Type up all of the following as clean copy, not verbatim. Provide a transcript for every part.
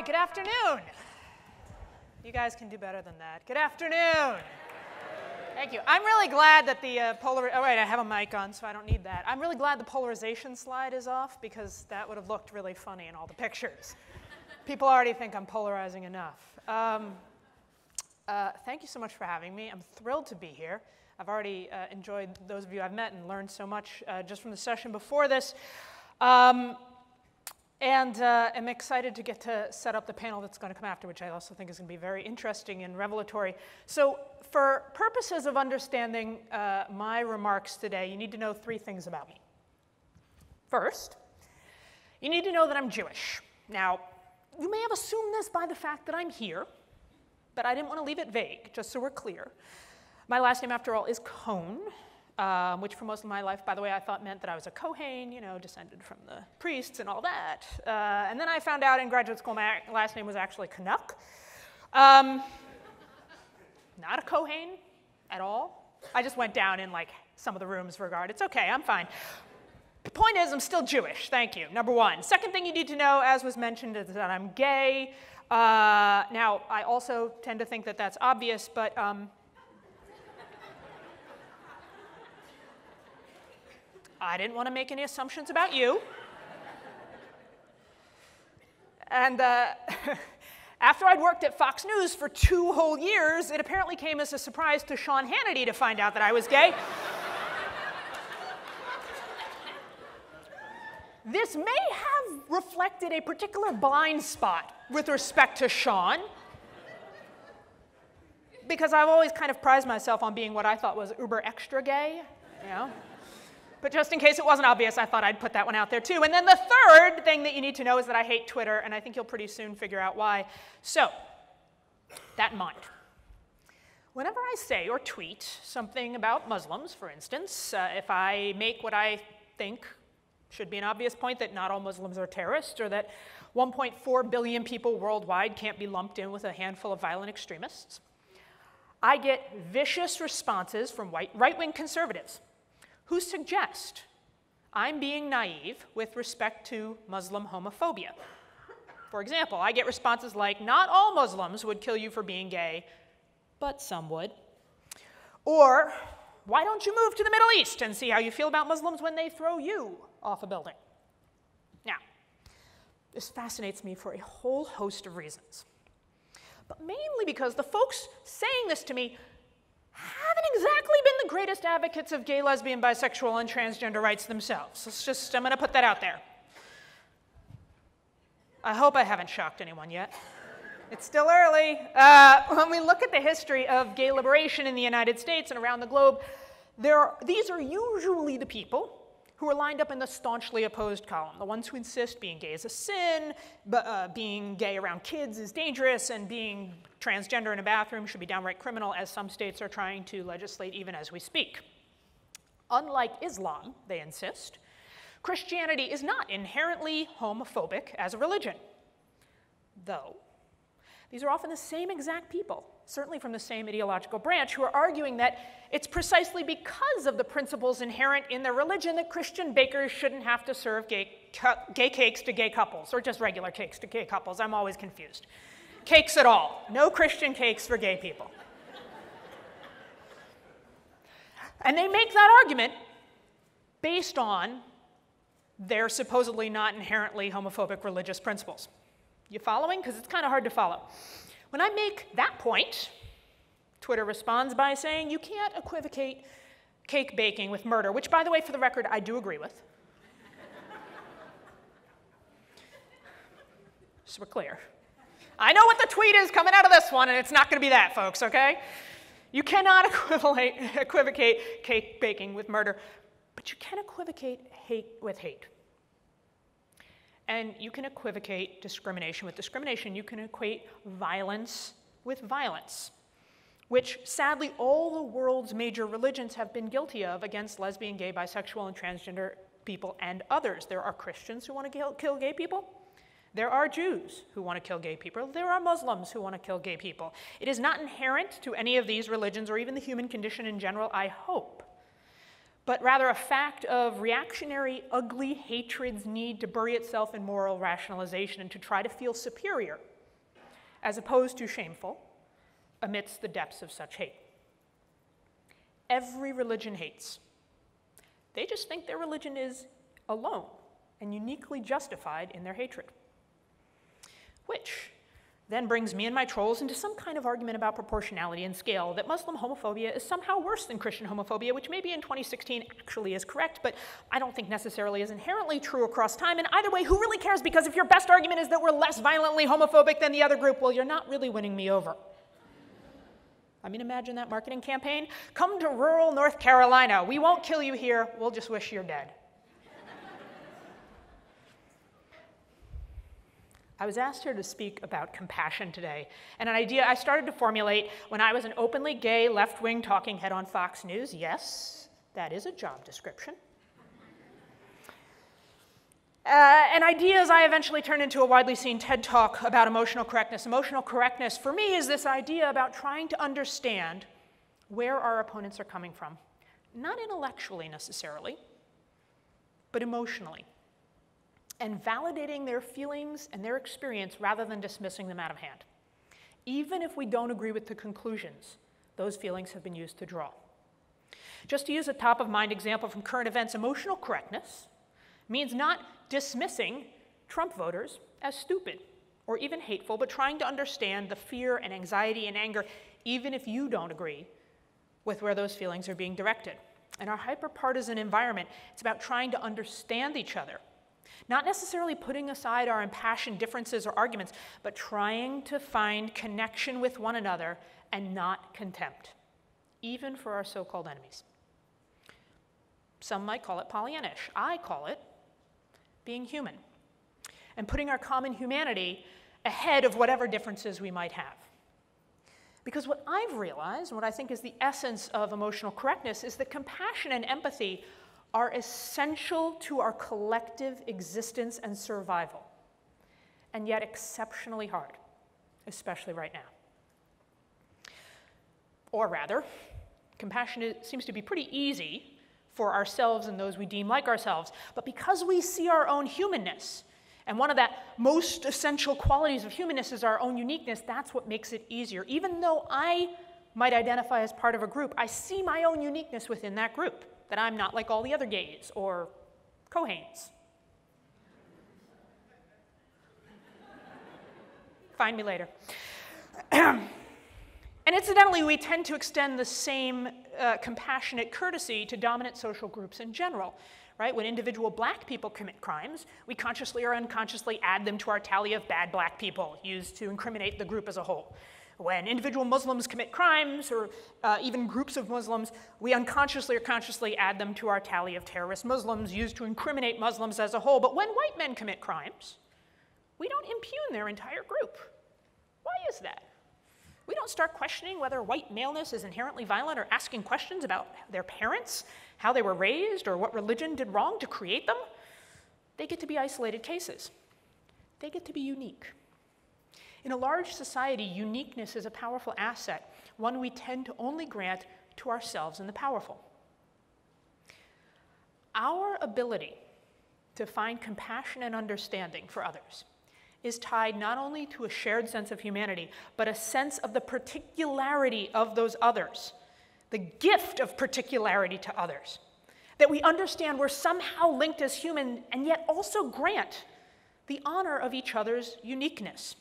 right, good afternoon. You guys can do better than that. Good afternoon. Thank you. I'm really glad that the oh wait, I have a mic on, so I don't need that. I'm really glad the polarization slide is off, because that would have looked really funny in all the pictures. People already think I'm polarizing enough. Thank you so much for having me. I'm thrilled to be here. I've already enjoyed those of you I've met and learned so much just from the session before this. And I'm excited to get to set up the panel that's going to come after, which I also think is going to be very interesting and revelatory. So for purposes of understanding my remarks today, you need to know 3 things about me. First, you need to know that I'm Jewish. Now, you may have assumed this by the fact that I'm here, but I didn't want to leave it vague, just so we're clear. My last name, after all, is Kohn. Which for most of my life, by the way, I thought meant that I was a Kohen, you know, descended from the priests and all that. And then I found out in graduate school my last name was actually Canuck. Not a Kohen at all. I just went down in like some of the rooms regard. It's okay, I'm fine. The point is, I'm still Jewish, thank you, number 1. Second thing you need to know, as was mentioned, is that I'm gay. Now, I also tend to think that that's obvious, but I didn't want to make any assumptions about you. And after I'd worked at Fox News for 2 whole years, it apparently came as a surprise to Sean Hannity to find out that I was gay. This may have reflected a particular blind spot with respect to Sean, because I've always kind of prized myself on being what I thought was uber extra gay, you know? But just in case it wasn't obvious, I thought I'd put that one out there too. And then the third thing that you need to know is that I hate Twitter, and I think you'll pretty soon figure out why. So, that in mind. Whenever I say or tweet something about Muslims, for instance, if I make what I think should be an obvious point that not all Muslims are terrorists, or that 1.4 billion people worldwide can't be lumped in with a handful of violent extremists, I get vicious responses from right-wing conservatives who suggest I'm being naive with respect to Muslim homophobia. For example, I get responses like, not all Muslims would kill you for being gay, but some would. Or, why don't you move to the Middle East and see how you feel about Muslims when they throw you off a building? Now, this fascinates me for a whole host of reasons, but mainly because the folks saying this to me haven't exactly been the greatest advocates of gay, lesbian, bisexual, and transgender rights themselves. I'm going to put that out there. I hope I haven't shocked anyone yet. It's still early. When we look at the history of gay liberation in the United States and around the globe, these are usually the people who are lined up in the staunchly opposed column, the ones who insist being gay is a sin, being gay around kids is dangerous, and being transgender in a bathroom should be downright criminal, as some states are trying to legislate even as we speak. Unlike Islam, they insist, Christianity is not inherently homophobic as a religion, though these are often the same exact people, certainly from the same ideological branch, who are arguing that it's precisely because of the principles inherent in their religion that Christian bakers shouldn't have to serve gay cakes to gay couples, or just regular cakes to gay couples. I'm always confused. Cakes at all. No Christian cakes for gay people. And they make that argument based on their supposedly not inherently homophobic religious principles. You following? Because it's kind of hard to follow. When I make that point, Twitter responds by saying you can't equivocate cake baking with murder, which, by the way, for the record, I do agree with. So we're clear. I know what the tweet is coming out of this one, and it's not going to be that, folks, okay? You cannot equivocate cake baking with murder, but you can equivocate hate with hate. And you can equivocate discrimination with discrimination. You can equate violence with violence, which sadly all the world's major religions have been guilty of against lesbian, gay, bisexual, and transgender people and others. There are Christians who want to kill gay people. There are Jews who want to kill gay people. There are Muslims who want to kill gay people. It is not inherent to any of these religions or even the human condition in general, I hope, but rather a fact of reactionary, ugly hatred's need to bury itself in moral rationalization and to try to feel superior as opposed to shameful, amidst the depths of such hate. Every religion hates. They just think their religion is alone and uniquely justified in their hatred. Which then brings me and my trolls into some kind of argument about proportionality and scale, that Muslim homophobia is somehow worse than Christian homophobia, which maybe in 2016 actually is correct, but I don't think necessarily is inherently true across time. And either way, who really cares? Because if your best argument is that we're less violently homophobic than the other group, well, you're not really winning me over. I mean, imagine that marketing campaign. Come to rural North Carolina. We won't kill you here. We'll just wish you're dead. I was asked here to speak about compassion today, and an idea I started to formulate when I was an openly gay left-wing talking head on Fox News. Yes, that is a job description. And ideas I eventually turned into a widely seen TED Talk about emotional correctness. Emotional correctness, for me, is this idea about trying to understand where our opponents are coming from. Not intellectually, necessarily, but emotionally. And validating their feelings and their experience rather than dismissing them out of hand. Even if we don't agree with the conclusions those feelings have been used to draw. Just to use a top-of-mind example from current events, emotional correctness means not dismissing Trump voters as stupid or even hateful, but trying to understand the fear and anxiety and anger, even if you don't agree with where those feelings are being directed. In our hyper-partisan environment, it's about trying to understand each other. Not necessarily putting aside our impassioned differences or arguments, but trying to find connection with one another and not contempt, even for our so-called enemies. Some might call it Pollyannish. I call it being human and putting our common humanity ahead of whatever differences we might have. Because what I've realized, and what I think is the essence of emotional correctness, is that compassion and empathy are essential to our collective existence and survival, and yet exceptionally hard, especially right now. Or rather, compassion seems to be pretty easy for ourselves and those we deem like ourselves, but because we see our own humanness, and one of the most essential qualities of humanness is our own uniqueness, that's what makes it easier. Even though I might identify as part of a group, I see my own uniqueness within that group. That I'm not like all the other gays or Kohns. Find me later. And incidentally, we tend to extend the same compassionate courtesy to dominant social groups in general. Right? When individual black people commit crimes, we consciously or unconsciously add them to our tally of bad black people, used to incriminate the group as a whole. When individual Muslims commit crimes, or even groups of Muslims, we unconsciously or consciously add them to our tally of terrorist Muslims, used to incriminate Muslims as a whole. But when white men commit crimes, we don't impugn their entire group. Why is that? We don't start questioning whether white maleness is inherently violent, or asking questions about their parents, how they were raised, or what religion did wrong to create them. They get to be isolated cases. They get to be unique. In a large society, uniqueness is a powerful asset, one we tend to only grant to ourselves and the powerful. Our ability to find compassion and understanding for others is tied not only to a shared sense of humanity, but a sense of the particularity of those others, the gift of particularity to others, that we understand we're somehow linked as human and yet also grant the honor of each other's uniqueness.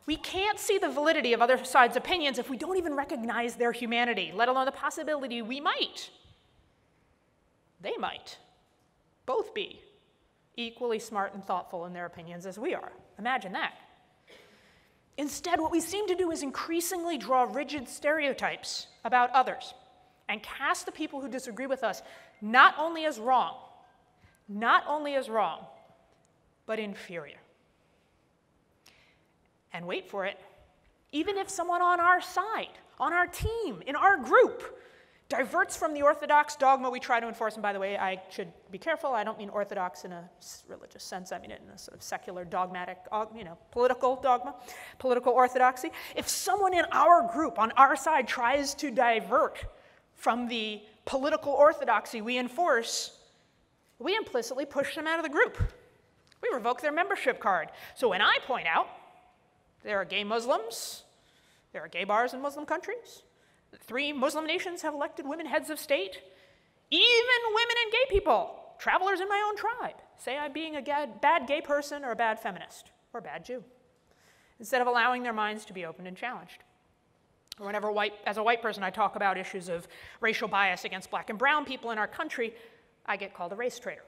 We can't see the validity of other sides' opinions if we don't even recognize their humanity, let alone the possibility we might, they might, both be equally smart and thoughtful in their opinions as we are. Imagine that. Instead, what we seem to do is increasingly draw rigid stereotypes about others and cast the people who disagree with us not only as wrong, but inferior. And wait for it, even if someone on our side, on our team, in our group, diverts from the orthodox dogma we try to enforce, and by the way, I should be careful, I don't mean orthodox in a religious sense, I mean it in a sort of secular, dogmatic, political dogma, political orthodoxy. If someone in our group, on our side, tries to divert from the political orthodoxy we enforce, we implicitly push them out of the group. We revoke their membership card. So when I point out There are gay Muslims. There are gay bars in Muslim countries. 3 Muslim nations have elected women heads of state. Even women and gay people, travelers in my own tribe, say I'm being a bad gay person or a bad feminist or a bad Jew, instead of allowing their minds to be opened and challenged. Or whenever as a white person I talk about issues of racial bias against black and brown people in our country, I get called a race traitor.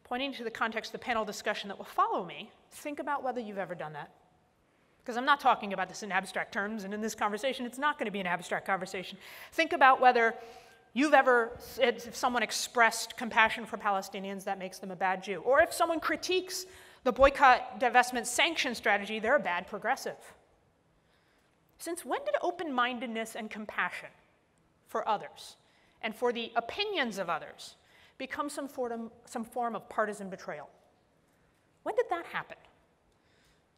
Pointing to the context of the panel discussion that will follow me, think about whether you've ever done that. Because I'm not talking about this in abstract terms, and in this conversation, it's not going to be an abstract conversation. Think about whether you've ever, if someone expressed compassion for Palestinians, that makes them a bad Jew. Or if someone critiques the boycott, divestment, sanction strategy, they're a bad progressive. Since when did open-mindedness and compassion for others and for the opinions of others become some form of partisan betrayal? When did that happen?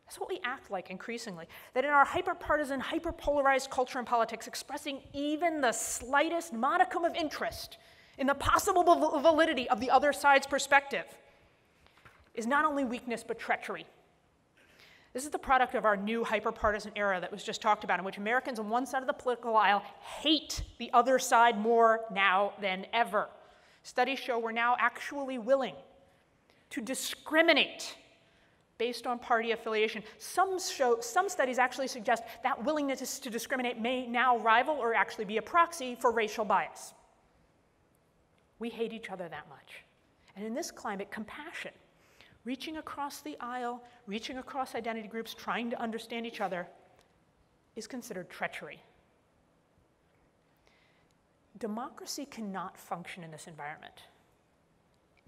That's what we act like increasingly. That in our hyper-partisan, hyper-polarized culture and politics, expressing even the slightest modicum of interest in the possible validity of the other side's perspective is not only weakness, but treachery. This is the product of our new hyper-partisan era that was just talked about, in which Americans on one side of the political aisle hate the other side more now than ever. Studies show we're now actually willing to discriminate based on party affiliation. Some studies actually suggest that willingness to discriminate may now rival or actually be a proxy for racial bias. We hate each other that much. And in this climate, compassion, reaching across the aisle, reaching across identity groups, trying to understand each other, is considered treachery. Democracy cannot function in this environment.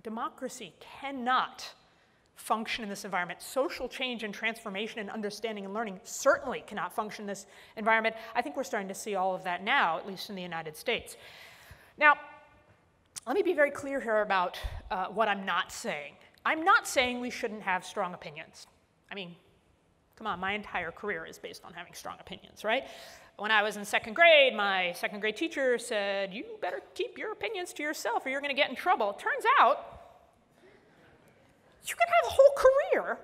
Democracy cannot function in this environment. Social change and transformation and understanding and learning certainly cannot function in this environment. I think we're starting to see all of that now, at least in the United States. Now, let me be very clear here about what I'm not saying. I'm not saying we shouldn't have strong opinions. I mean, come on, my entire career is based on having strong opinions, right? When I was in 2nd grade, my 2nd grade teacher said, you better keep your opinions to yourself or you're going to get in trouble. It turns out, you can have a whole career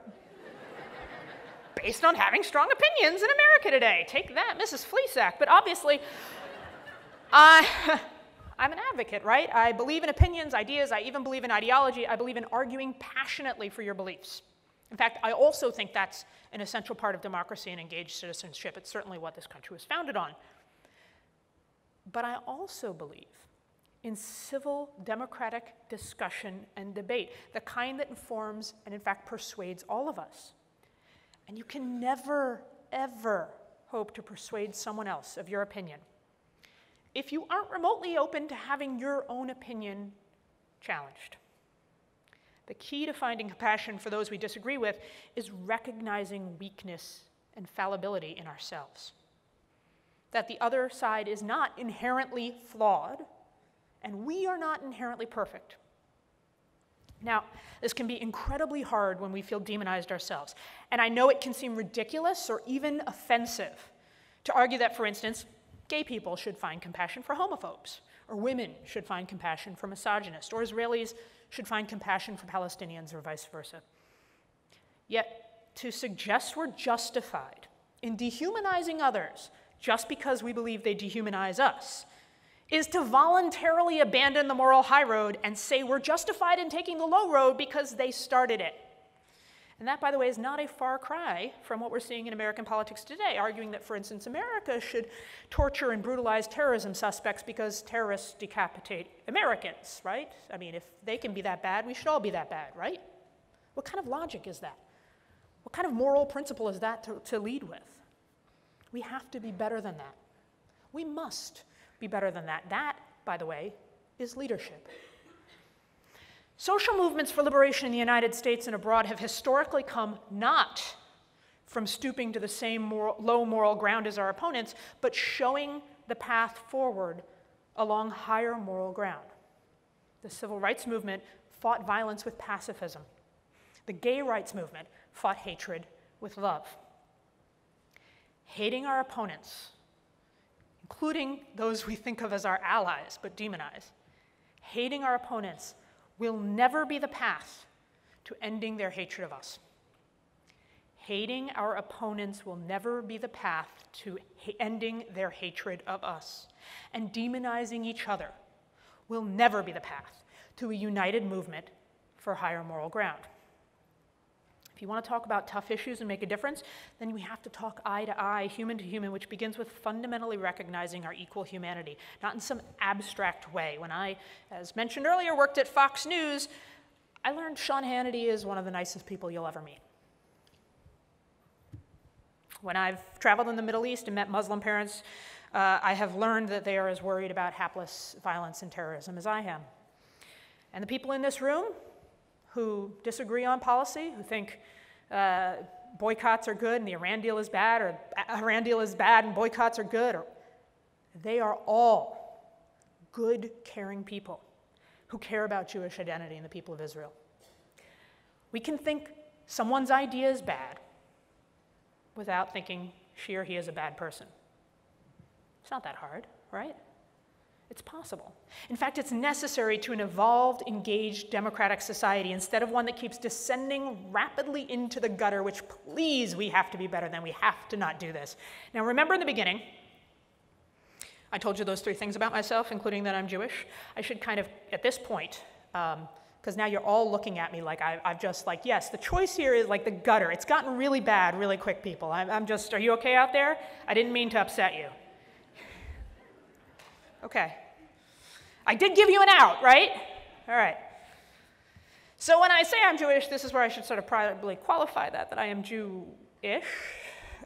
based on having strong opinions in America today. Take that, Mrs. Flesack. But obviously, I'm an advocate, right? I believe in opinions, ideas. I even believe in ideology. I believe in arguing passionately for your beliefs. In fact, I also think that's an essential part of democracy and engaged citizenship. It's certainly what this country was founded on. But I also believe in civil democratic discussion and debate, the kind that informs and in fact persuades all of us. And you can never, ever hope to persuade someone else of your opinion if you aren't remotely open to having your own opinion challenged. The key to finding compassion for those we disagree with is recognizing weakness and fallibility in ourselves. That the other side is not inherently flawed, and we are not inherently perfect. Now, this can be incredibly hard when we feel demonized ourselves. And I know it can seem ridiculous or even offensive to argue that, for instance, gay people should find compassion for homophobes, or women should find compassion for misogynists, or Israelis should find compassion for Palestinians, or vice versa. Yet, to suggest we're justified in dehumanizing others just because we believe they dehumanize us is to voluntarily abandon the moral high road and say we're justified in taking the low road because they started it. And that, by the way, is not a far cry from what we're seeing in American politics today, arguing that, for instance, America should torture and brutalize terrorism suspects because terrorists decapitate Americans, right? I mean, if they can be that bad, we should all be that bad, right? What kind of logic is that? What kind of moral principle is that to lead with? We have to be better than that. We must be better than that. That, by the way, is leadership. Social movements for liberation in the United States and abroad have historically come not from stooping to the same low moral ground as our opponents, but showing the path forward along higher moral ground. The civil rights movement fought violence with pacifism. The gay rights movement fought hatred with love. Hating our opponents, including those we think of as our allies but demonize, hating our opponents will never be the path to ending their hatred of us. Hating our opponents will never be the path to ending their hatred of us. And demonizing each other will never be the path to a united movement for higher moral ground. If you want to talk about tough issues and make a difference, then we have to talk eye to eye, human to human, which begins with fundamentally recognizing our equal humanity, not in some abstract way. When I, as mentioned earlier, worked at Fox News, I learned Sean Hannity is one of the nicest people you'll ever meet. When I've traveled in the Middle East and met Muslim parents, I have learned that they are as worried about hapless violence and terrorism as I am. And the people in this room who disagree on policy, who think boycotts are good and the Iran deal is bad, or Iran deal is bad and boycotts are good, they are all good, caring people who care about Jewish identity and the people of Israel. We can think someone's idea is bad without thinking she or he is a bad person. It's not that hard, right? It's possible. In fact, it's necessary to an evolved, engaged, democratic society instead of one that keeps descending rapidly into the gutter, which, please, we have to be better than. We have to not do this. Now, remember in the beginning, I told you those 3 things about myself, including that I'm Jewish. I should kind of, at this point, because now you're all looking at me like I've just like, yes, the choice here is like the gutter. It's gotten really bad really quick, people. I'm just, are you okay out there? I didn't mean to upset you. Okay. I did give you an out, right? All right. So when I say I'm Jewish, this is where I should sort of probably qualify that I am Jew-ish.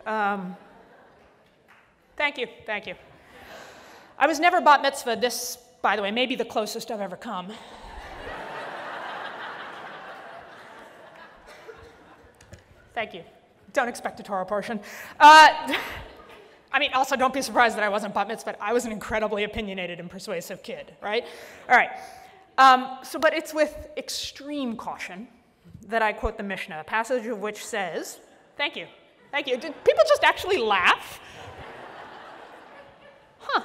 Thank you, thank you. I was never bat mitzvah. This, by the way, may be the closest I've ever come. Thank you. Don't expect a Torah portion. I mean, also don't be surprised that I wasn't bat mitzvah. I was an incredibly opinionated and persuasive kid, right? All right. But it's with extreme caution that I quote the Mishnah, a passage of which says, thank you, thank you. Did people just actually laugh? Huh.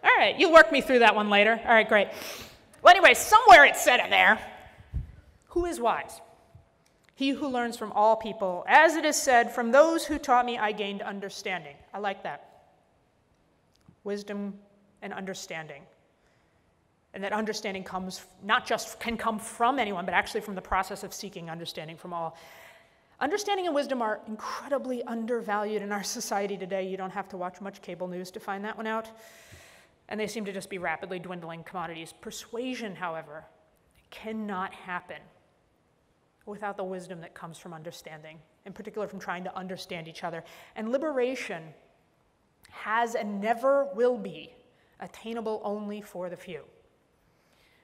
All right, you'll work me through that one later. All right, great. Well, anyway, somewhere it said it there. Who is wise? He who learns from all people. As it is said, from those who taught me, I gained understanding. I like that. Wisdom and understanding. And that understanding comes, not just can come from anyone, but actually from the process of seeking understanding from all. Understanding and wisdom are incredibly undervalued in our society today. You don't have to watch much cable news to find that one out. And they seem to just be rapidly dwindling commodities. Persuasion, however, cannot happen without the wisdom that comes from understanding, in particular from trying to understand each other. And liberation has and never will be attainable only for the few.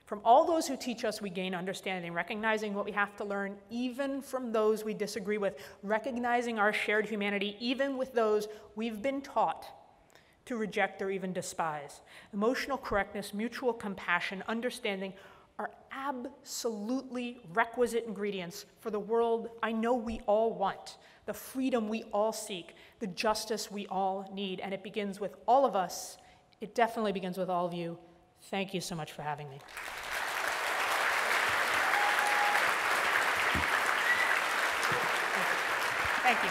From all those who teach us, we gain understanding, recognizing what we have to learn, even from those we disagree with, recognizing our shared humanity, even with those we've been taught to reject or even despise. Emotional correctness, mutual compassion, understanding are absolutely requisite ingredients for the world I know we all want, the freedom we all seek, the justice we all need. And it begins with all of us. It definitely begins with all of you. Thank you so much for having me. Thank you.